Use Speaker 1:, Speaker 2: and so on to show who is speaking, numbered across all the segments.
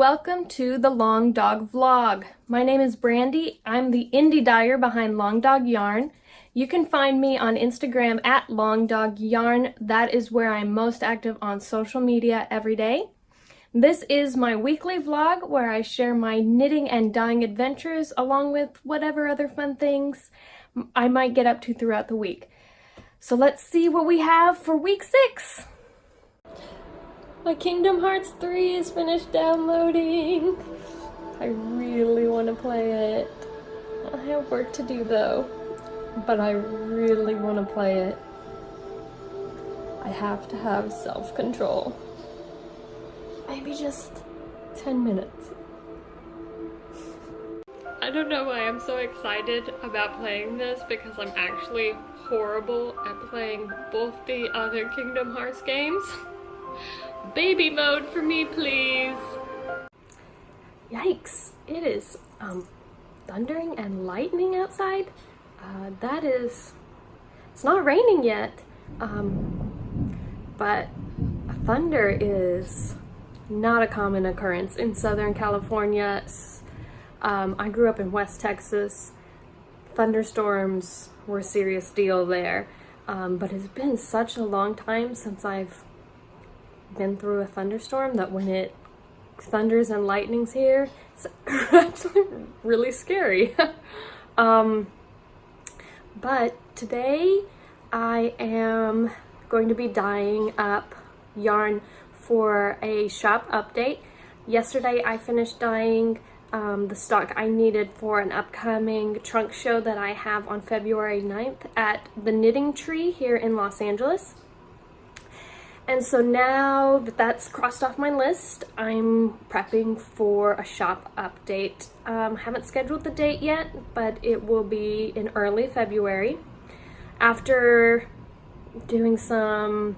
Speaker 1: welcome to the Long Dog Vlog. My name is Brandy. I'm the indie dyer behind Long Dog Yarn. You can find me on Instagram at Long Dog Yarn. That is where I'm most active on social media every day. This is my weekly vlog where I share my knitting and dyeing adventures along with whatever other fun things I might get up to throughout the week. So let's see what we have for week 6. My Kingdom Hearts 3 is finished downloading. I really want to play it. I have work to do though, but I really want to play it. I have to have self-control. Maybe just 10 minutes. I don't know why I'm so excited about playing this because I'm actually horrible at playing both the other Kingdom Hearts games. Baby mode for me, please. Yikes, it is thundering and lightning outside. It's not raining yet, but thunder is not a common occurrence in Southern California. I grew up in West Texas. Thunderstorms were a serious deal there, but it's been such a long time since I've been through a thunderstorm that when it thunders and lightnings here, it's actually really scary. But today I am going to be dyeing up yarn for a shop update. Yesterday I finished dyeing the stock I needed for an upcoming trunk show that I have on February 9th at the Knitting Tree here in Los Angeles. And so now that that's crossed off my list, I'm prepping for a shop update. Haven't scheduled the date yet, but it will be in early February. After doing some,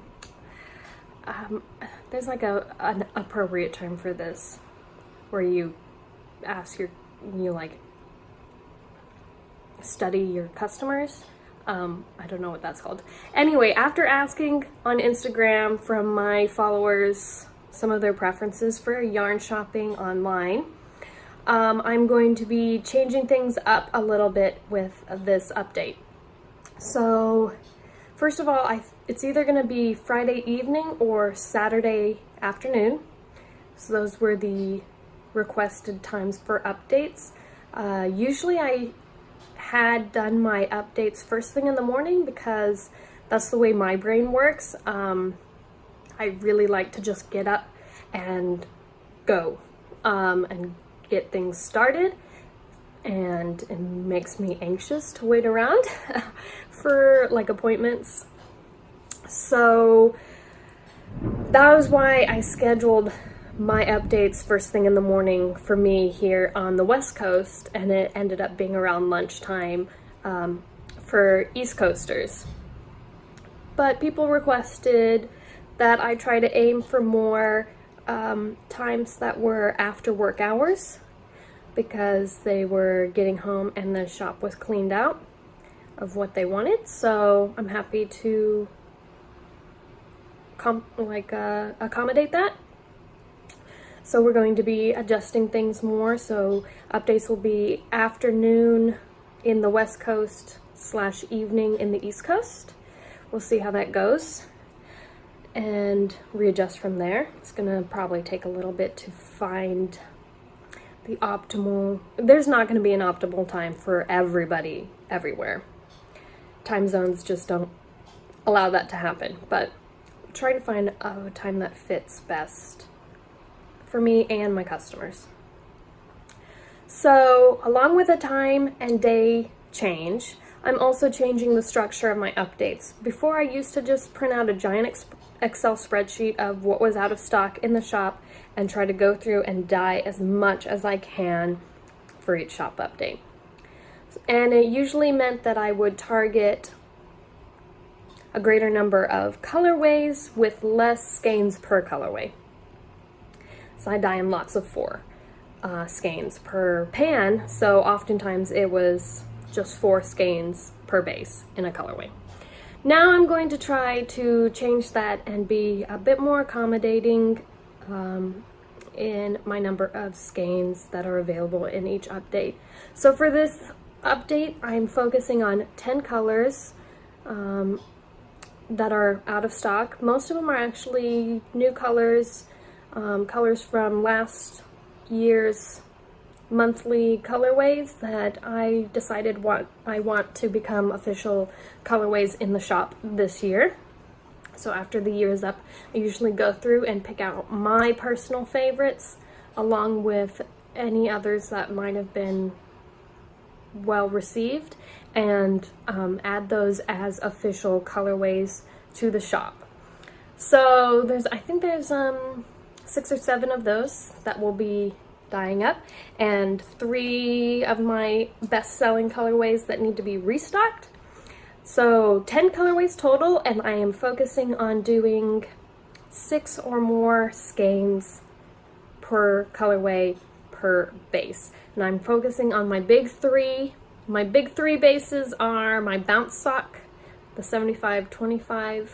Speaker 1: there's like an appropriate term for this, where you study your customers. I don't know what that's called. Anyway, after asking on Instagram from my followers some of their preferences for yarn shopping online, I'm going to be changing things up a little bit with this update. So, first of all, it's either going to be Friday evening or Saturday afternoon. So those were the requested times for updates. Usually I had done my updates first thing in the morning because that's the way my brain works. I really like to just get up and go and get things started, and it makes me anxious to wait around for like appointments. So that was why I scheduled my updates first thing in the morning for me here on the West Coast, and it ended up being around lunchtime for East Coasters. But people requested that I try to aim for more times that were after work hours because they were getting home and the shop was cleaned out of what they wanted. So I'm happy to accommodate that. So we're going to be adjusting things more. So updates will be afternoon in the West Coast / evening in the East Coast. We'll see how that goes and readjust from there. It's gonna probably take a little bit to find the optimal. There's not gonna be an optimal time for everybody everywhere. Time zones just don't allow that to happen, but I'm trying to find a time that fits best for me and my customers. So along with the time and day change, I'm also changing the structure of my updates. Before I used to just print out a giant Excel spreadsheet of what was out of stock in the shop and try to go through and dye as much as I can for each shop update. And it usually meant that I would target a greater number of colorways with less skeins per colorway. So I dye in lots of 4 skeins per pan, so oftentimes it was just 4 skeins per base in a colorway. Now I'm going to try to change that and be a bit more accommodating in my number of skeins that are available in each update. So for this update, I'm focusing on 10 colors that are out of stock. Most of them are actually new colors, colors from last year's monthly colorways that I decided I want to become official colorways in the shop this year. So after the year is up, I usually go through and pick out my personal favorites along with any others that might have been well received, and add those as official colorways to the shop. So I think there's 6 or 7 of those that will be dyeing up, and 3 of my best-selling colorways that need to be restocked. So 10 colorways total, and I am focusing on doing 6 or more skeins per colorway per base. And I'm focusing on my big 3. My big 3 bases are my Bounce Sock, the 75-25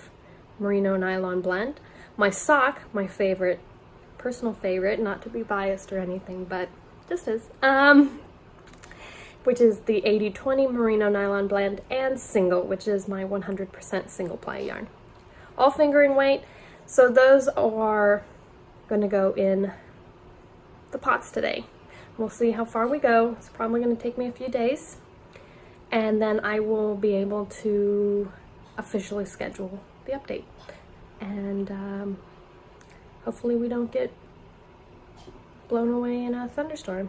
Speaker 1: merino nylon blend. My sock, my favorite, personal favorite, not to be biased or anything, but just is, which is the 80-20 merino nylon blend, and single, which is my 100% single ply yarn. All fingering weight, so those are gonna go in the pots today. We'll see how far we go. It's probably gonna take me a few days, and then I will be able to officially schedule the update. And hopefully we don't get blown away in a thunderstorm.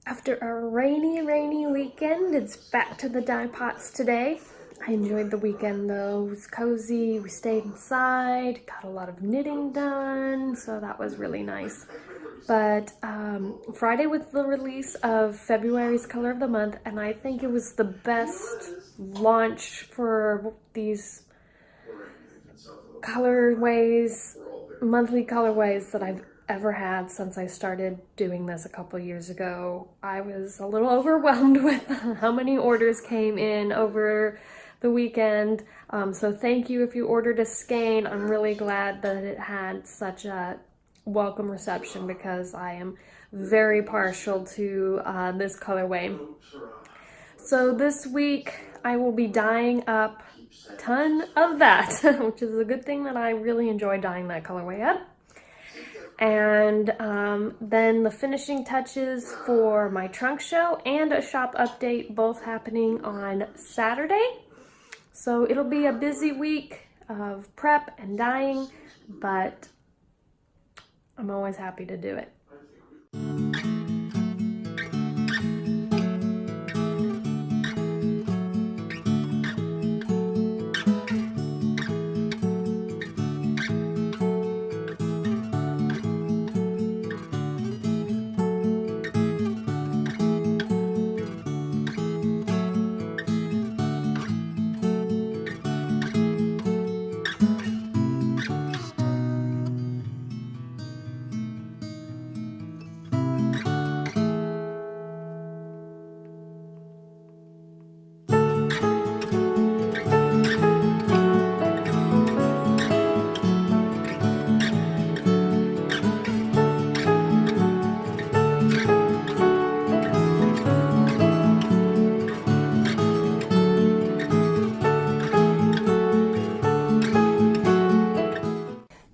Speaker 1: After a rainy weekend, it's back to the dye pots today. I enjoyed the weekend though. It was cozy, we stayed inside, got a lot of knitting done, so that was really nice. But Friday was the release of February's Color of the Month, and I think it was the best launch for these colorways, monthly colorways that I've ever had since I started doing this a couple years ago. I was a little overwhelmed with how many orders came in over the weekend. So thank you if you ordered a skein. I'm really glad that it had such a welcome reception because I am very partial to this colorway. So this week I will be dyeing up a ton of that, which is a good thing that I really enjoy dyeing that colorway up. And then the finishing touches for my trunk show and a shop update, both happening on Saturday. So it'll be a busy week of prep and dyeing, but I'm always happy to do it.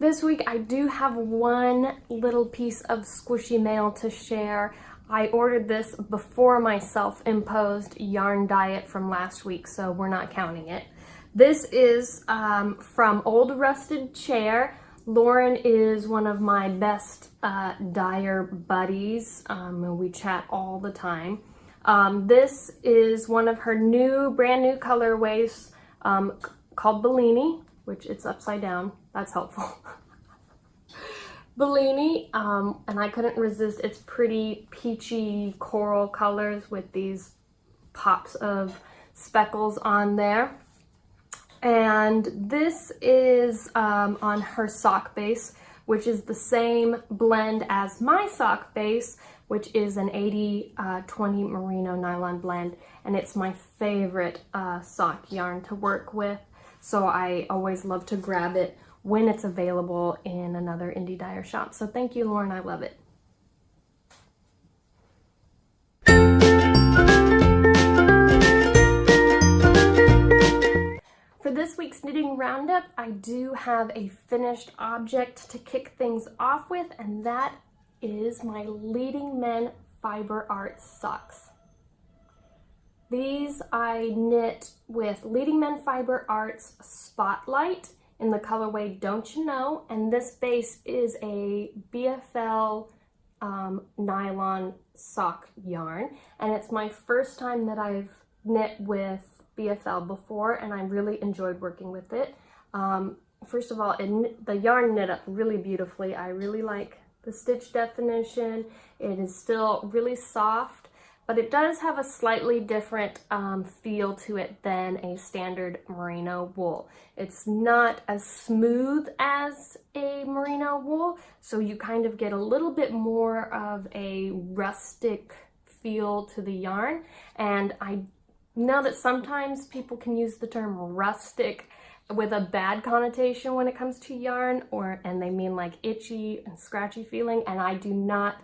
Speaker 1: This week I do have one little piece of squishy mail to share. I ordered this before my self-imposed yarn diet from last week, so we're not counting it. This is from Old Rusted Chair. Lauren is one of my best dyer buddies. We chat all the time. This is one of her brand new colorways called Bellini, which it's upside down. That's helpful. Bellini, and I couldn't resist its pretty peachy coral colors with these pops of speckles on there. And this is on her sock base, which is the same blend as my sock base, which is an 80-20 merino nylon blend, and it's my favorite sock yarn to work with. So I always love to grab it when it's available in another indie dyer shop. So thank you, Lauren, I love it. For this week's knitting roundup, I do have a finished object to kick things off with, and that is my Leading Men Fiber Arts socks. These I knit with Leading Men Fiber Arts Spotlight in the colorway Don't You Know, and this base is a BFL nylon sock yarn, and it's my first time that I've knit with BFL before, and I really enjoyed working with it. First of all, the yarn knit up really beautifully. I really like the stitch definition. It is still really soft, but it does have a slightly different feel to it than a standard merino wool. It's not as smooth as a merino wool, so you kind of get a little bit more of a rustic feel to the yarn. And I know that sometimes people can use the term rustic with a bad connotation when it comes to yarn, and they mean like itchy and scratchy feeling, and I do not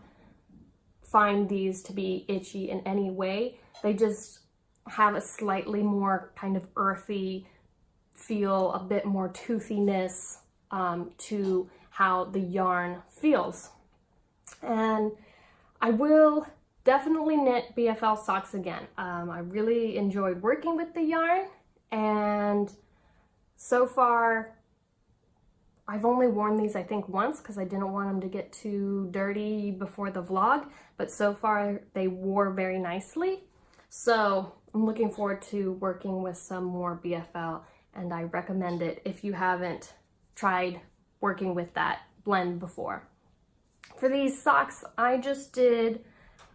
Speaker 1: find these to be itchy in any way. They just have a slightly more kind of earthy feel, a bit more toothiness to how the yarn feels. And I will definitely knit BFL socks again. I really enjoyed working with the yarn, and so far I've only worn these I think once because I didn't want them to get too dirty before the vlog, but so far they wore very nicely. So I'm looking forward to working with some more BFL, and I recommend it if you haven't tried working with that blend before. For these socks, I just did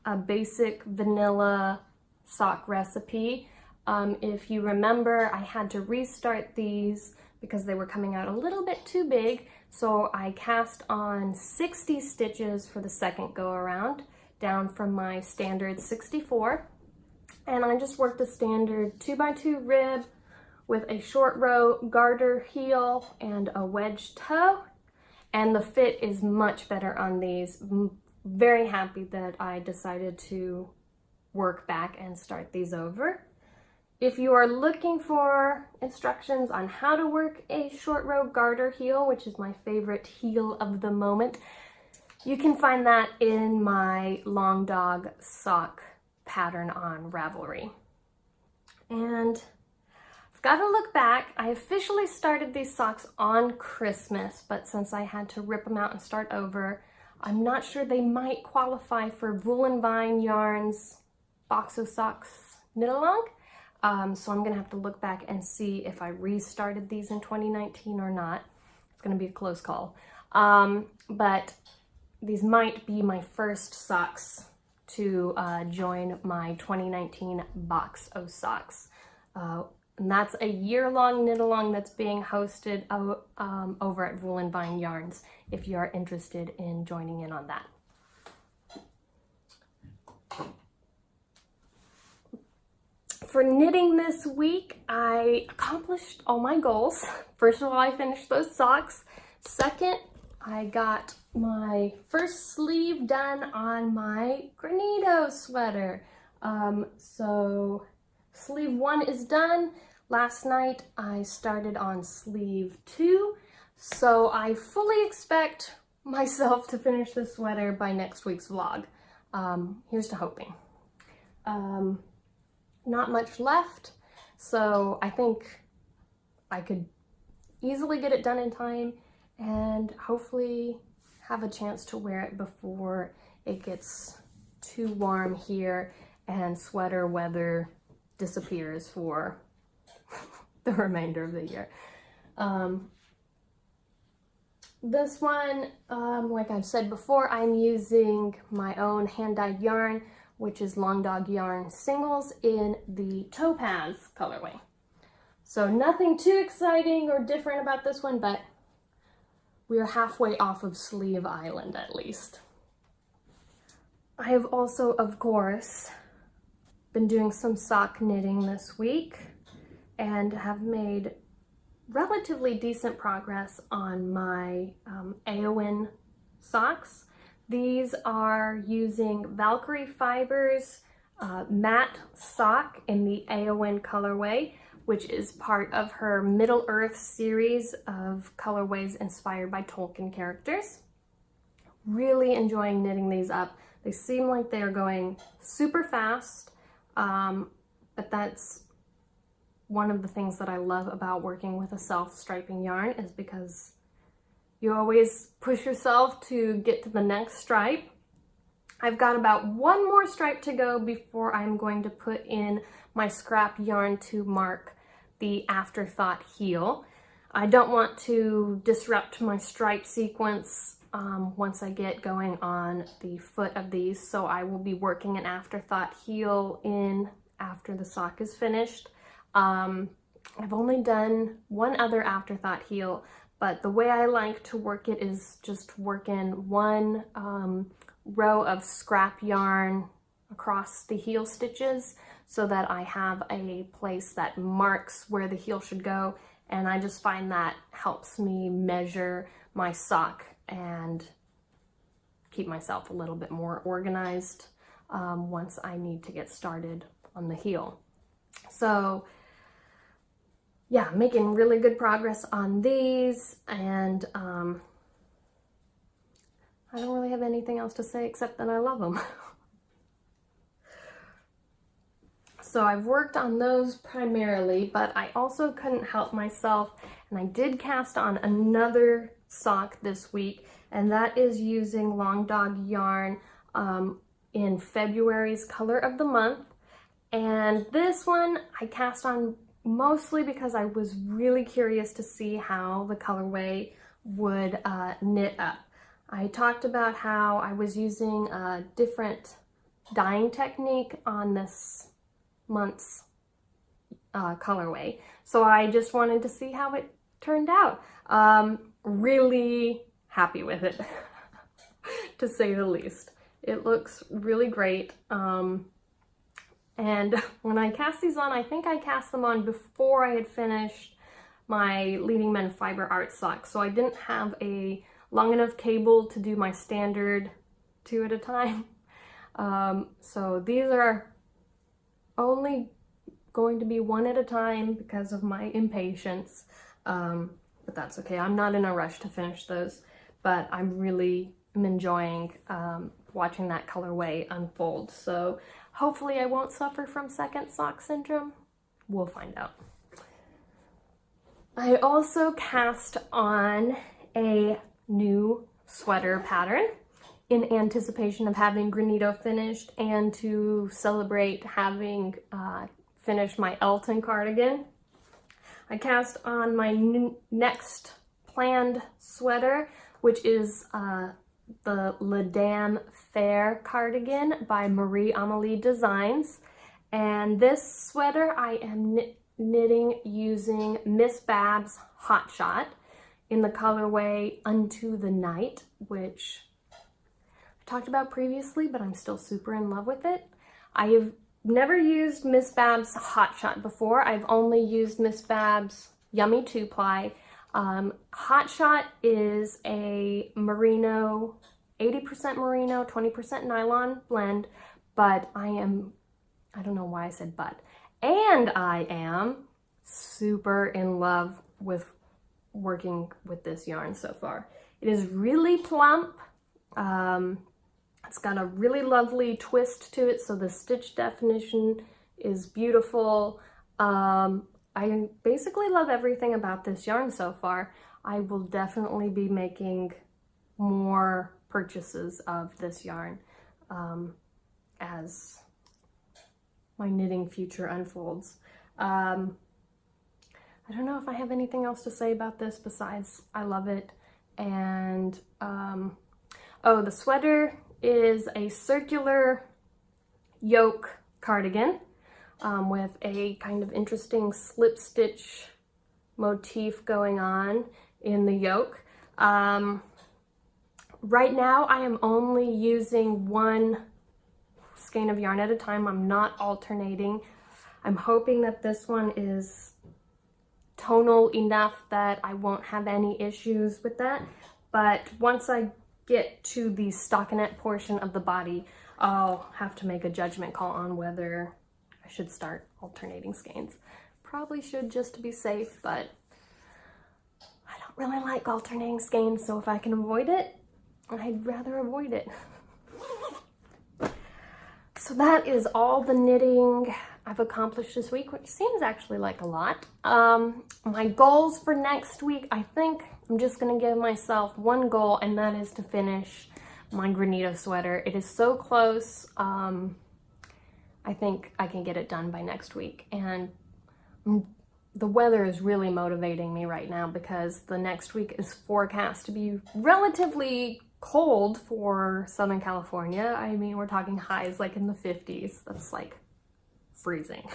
Speaker 1: a basic vanilla sock recipe. If you remember, I had to restart these because they were coming out a little bit too big, so I cast on 60 stitches for the second go around, down from my standard 64, and I just worked a standard 2x2 rib with a short row garter heel and a wedge toe, and the fit is much better on these. I'm very happy that I decided to work back and start these over. If you are looking for instructions on how to work a short row garter heel, which is my favorite heel of the moment, you can find that in my long dog sock pattern on Ravelry. And I've got to look back. I officially started these socks on Christmas, but since I had to rip them out and start over, I'm not sure they might qualify for Wool and Vine Yarns Box of Socks knit along. So I'm gonna have to look back and see if I restarted these in 2019 or not. It's gonna be a close call. But these might be my first socks to join my 2019 box of socks. And that's a year-long knit-along that's being hosted over at Wool and Vine Yarns, if you are interested in joining in on that. For knitting this week, I accomplished all my goals. First of all, I finished those socks. Second, I got my first sleeve done on my Granito sweater. So sleeve 1 is done. Last night I started on sleeve 2, so I fully expect myself to finish this sweater by next week's vlog. Here's to hoping. Not much left, so I think I could easily get it done in time and hopefully have a chance to wear it before it gets too warm here and sweater weather disappears for the remainder of the year. This one, like I've said before, I'm using my own hand-dyed yarn, which is Long Dog Yarn Singles in the Topaz colorway. So nothing too exciting or different about this one, but we are halfway off of Sleeve Island at least. I have also, of course, been doing some sock knitting this week and have made relatively decent progress on my Aowen socks. These are using Valkyrie Fibers matte sock in the Aowen colorway, which is part of her Middle Earth series of colorways inspired by Tolkien characters. Really enjoying knitting these up. They seem like they are going super fast, but that's one of the things that I love about working with a self-striping yarn, is because you always push yourself to get to the next stripe. I've got about one more stripe to go before I'm going to put in my scrap yarn to mark the afterthought heel. I don't want to disrupt my stripe sequence once I get going on the foot of these, so I will be working an afterthought heel in after the sock is finished. I've only done one other afterthought heel, but the way I like to work it is just work in one row of scrap yarn across the heel stitches so that I have a place that marks where the heel should go, and I just find that helps me measure my sock and keep myself a little bit more organized once I need to get started on the heel. So yeah, making really good progress on these, and I don't really have anything else to say except that I love them. So I've worked on those primarily, but I also couldn't help myself, and I did cast on another sock this week, and that is using Long Dog yarn in February's color of the month. And this one I cast on mostly because I was really curious to see how the colorway would knit up. I talked about how I was using a different dyeing technique on this month's colorway, so I just wanted to see how it turned out. Really happy with it, to say the least. It looks really great. And when I cast these on, I think I cast them on before I had finished my Leading Men Fiber Art sock, so I didn't have a long enough cable to do my standard 2 at a time. So these are only going to be 1 at a time because of my impatience, but that's okay. I'm not in a rush to finish those, but I'm really enjoying watching that colorway unfold. So hopefully I won't suffer from second sock syndrome. We'll find out. I also cast on a new sweater pattern. in anticipation of having Granito finished and to celebrate having finished my Elton cardigan. I cast on my next planned sweater, which is the La Dame Fair cardigan by Marie Amelie Designs. And this sweater I am knitting using Miss Babs Hot Shot in the colorway Unto the Night, which I talked about previously, but I'm still super in love with it. I have never used Miss Babs Hot Shot before. I've only used Miss Babs Yummy 2-ply. Hot Shot is a merino, 80% merino, 20% nylon blend, but I don't know why I said but, and I am super in love with working with this yarn so far. It is really plump. It's got a really lovely twist to it, so the stitch definition is beautiful. I basically love everything about this yarn so far. I will definitely be making more purchases of this yarn as my knitting future unfolds. I don't know if I have anything else to say about this besides I love it. And oh, the sweater is a circular yoke cardigan with a kind of interesting slip stitch motif going on in the yoke. Right now I am only using one skein of yarn at a time. I'm not alternating. I'm hoping that this one is tonal enough that I won't have any issues with that. But once I get to the stockinette portion of the body, I'll have to make a judgment call on whether I should start alternating skeins. Probably should just to be safe, but I don't really like alternating skeins, so if I can avoid it, I'd rather avoid it. So that is all the knitting I've accomplished this week, which seems actually like a lot. My goals for next week, I think I'm just gonna give myself one goal, and that is to finish my Granito sweater. It is so close. I think I can get it done by next week. And the weather is really motivating me right now because the next week is forecast to be relatively cold for Southern California. I mean, we're talking highs like in the 50s. That's like freezing.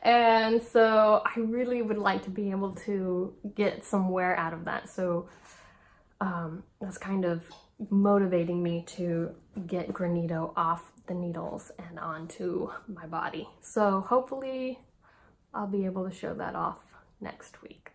Speaker 1: And so I really would like to be able to get some wear out of that. So that's kind of motivating me to get Granito off the needles and onto my body. So hopefully I'll be able to show that off next week.